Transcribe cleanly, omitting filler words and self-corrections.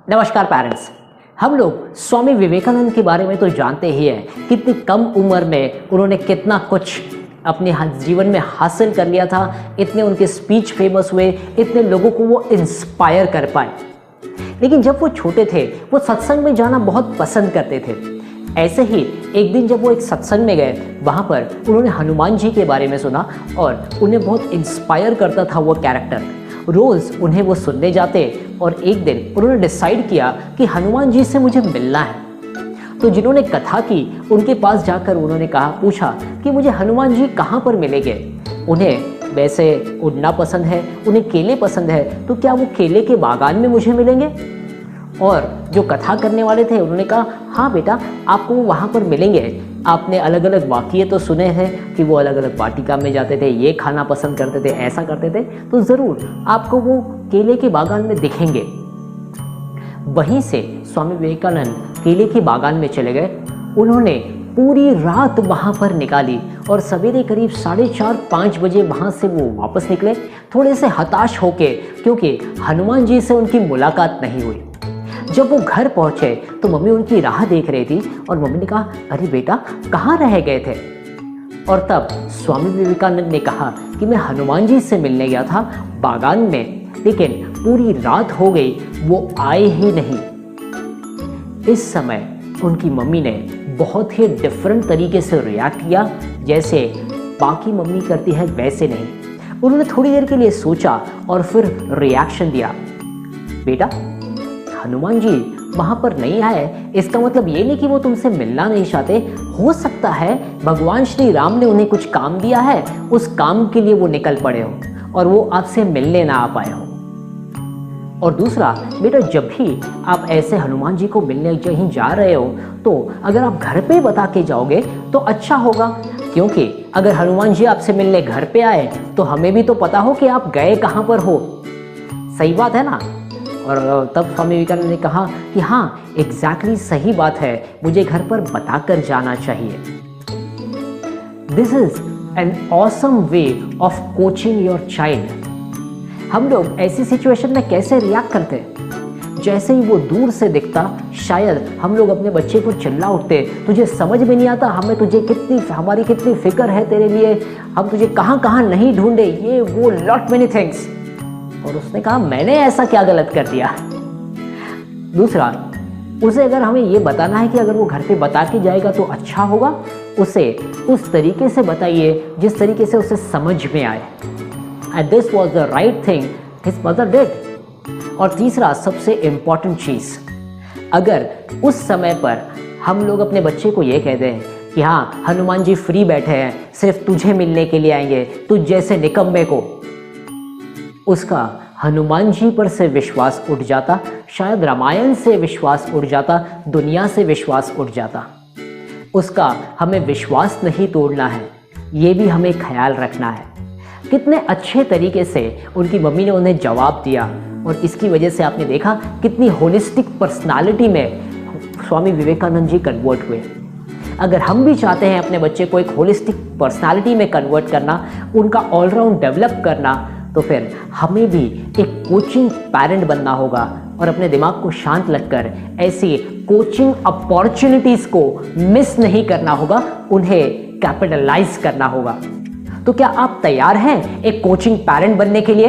नमस्कार पेरेंट्स। हम लोग स्वामी विवेकानंद के बारे में तो जानते ही हैं, कितनी कम उम्र में उन्होंने कितना कुछ अपने जीवन में हासिल कर लिया था। इतने उनके स्पीच फेमस हुए, इतने लोगों को वो इंस्पायर कर पाए। लेकिन जब वो छोटे थे वो सत्संग में जाना बहुत पसंद करते थे। ऐसे ही एक दिन जब वो एक सत्संग में गए, वहाँ पर उन्होंने हनुमान जी के बारे में सुना और उन्हें बहुत इंस्पायर करता था वो कैरेक्टर। रोज़ उन्हें वो सुनने जाते और एक दिन उन्होंने डिसाइड किया कि हनुमान जी से मुझे मिलना है। तो जिन्होंने कथा की उनके पास जाकर उन्होंने पूछा कि मुझे हनुमान जी कहाँ पर मिलेंगे। उन्हें वैसे उड़ना पसंद है, उन्हें केले पसंद है, तो क्या वो केले के बागान में मुझे मिलेंगे? और जो कथा करने वाले थे उन्होंने कहा, हाँ बेटा, आपको वो वहाँ पर मिलेंगे। आपने अलग अलग वाक्य तो सुने हैं कि वो अलग अलग वाटिका में जाते थे, ये खाना पसंद करते थे, ऐसा करते थे, तो ज़रूर आपको वो केले के बागान में दिखेंगे। वहीं से स्वामी विवेकानंद केले के बागान में चले गए। उन्होंने पूरी रात वहाँ पर निकाली और सवेरे करीब 4:30-5 बजे वहाँ से वो वापस निकले, थोड़े से हताश होके, क्योंकि हनुमान जी से उनकी मुलाकात नहीं हुई। जब वो घर पहुंचे तो मम्मी उनकी राह देख रही थी और मम्मी ने कहा, अरे बेटा, कहाँ रह गए थे? और तब स्वामी विवेकानंद ने कहा कि मैं हनुमान जी से मिलने गया था बागान में, लेकिन पूरी रात हो गई, वो आए ही नहीं। इस समय उनकी मम्मी ने बहुत ही डिफरेंट तरीके से रिएक्ट किया, जैसे बाकी मम्मी करती है वैसे नहीं। उन्होंने थोड़ी देर के लिए सोचा और फिर रिएक्शन दिया, बेटा, हनुमान जी वहाँ पर नहीं आए, इसका मतलब ये नहीं कि वो तुमसे मिलना नहीं चाहते। हो सकता है भगवान श्री राम ने उन्हें कुछ काम दिया है, उस काम के लिए वो निकल पड़े हो और वो आपसे मिलने ना आ पाए हो। और दूसरा, बेटा, जब भी आप ऐसे हनुमान जी को मिलने कहीं जा रहे हो तो अगर आप घर पे बता के जाओगे तो अच्छा होगा, क्योंकि अगर हनुमान जी आपसे मिलने घर पे आए तो हमें भी तो पता हो कि आप गए कहाँ पर हो। सही बात है ना? और तब स्वामी विवेकानंद ने कहा कि हाँ, एग्जैक्टली सही बात है, मुझे घर पर बताकर जाना चाहिए। This is an awesome way of coaching your child. हम लोग ऐसी सिचुएशन में कैसे रिएक्ट करते हैं? जैसे ही वो दूर से दिखता, शायद हम लोग अपने बच्चे को चिल्ला उठते, तुझे समझ में नहीं आता, हमारी कितनी फिक्र है तेरे लिए, हम तुझे कहाँ कहाँ नहीं ढूंढे, ये वो लॉट मेनी थिंग्स। और उसने कहा, मैंने ऐसा क्या गलत कर दिया? दूसरा, उसे अगर हमें ये बताना है कि अगर वो घर पे बता के जाएगा तो अच्छा होगा, उसे उस तरीके से बताइए जिस तरीके से उसे समझ में आए। And this was the right thing his mother did. और तीसरा, सबसे इम्पॉर्टेंट चीज़, अगर उस समय पर हम लोग अपने बच्चे को ये कह दें कि हाँ, हनुमान जी फ्री बैठे हैं, सिर्फ तुझे मिलने के लिए आएंगे, तुझ जैसे निकम्मे को, उसका हनुमान जी पर से विश्वास उठ जाता, शायद रामायण से विश्वास उठ जाता, दुनिया से विश्वास उठ जाता। उसका हमें विश्वास नहीं तोड़ना है, ये भी हमें ख्याल रखना है। कितने अच्छे तरीके से उनकी मम्मी ने उन्हें जवाब दिया और इसकी वजह से आपने देखा कितनी होलिस्टिक पर्सनालिटी में स्वामी विवेकानंद जी कन्वर्ट हुए। अगर हम भी चाहते हैं अपने बच्चे को एक होलिस्टिक पर्सनालिटी में कन्वर्ट करना, उनका ऑलराउंड डेवलप करना, तो फिर हमें भी एक कोचिंग पेरेंट बनना होगा और अपने दिमाग को शांत रखकर ऐसी कोचिंग अपॉर्चुनिटीज़ को मिस नहीं करना होगा, उन्हें कैपिटलाइज करना होगा। तो क्या आप तैयार हैं एक कोचिंग पेरेंट बनने के लिए?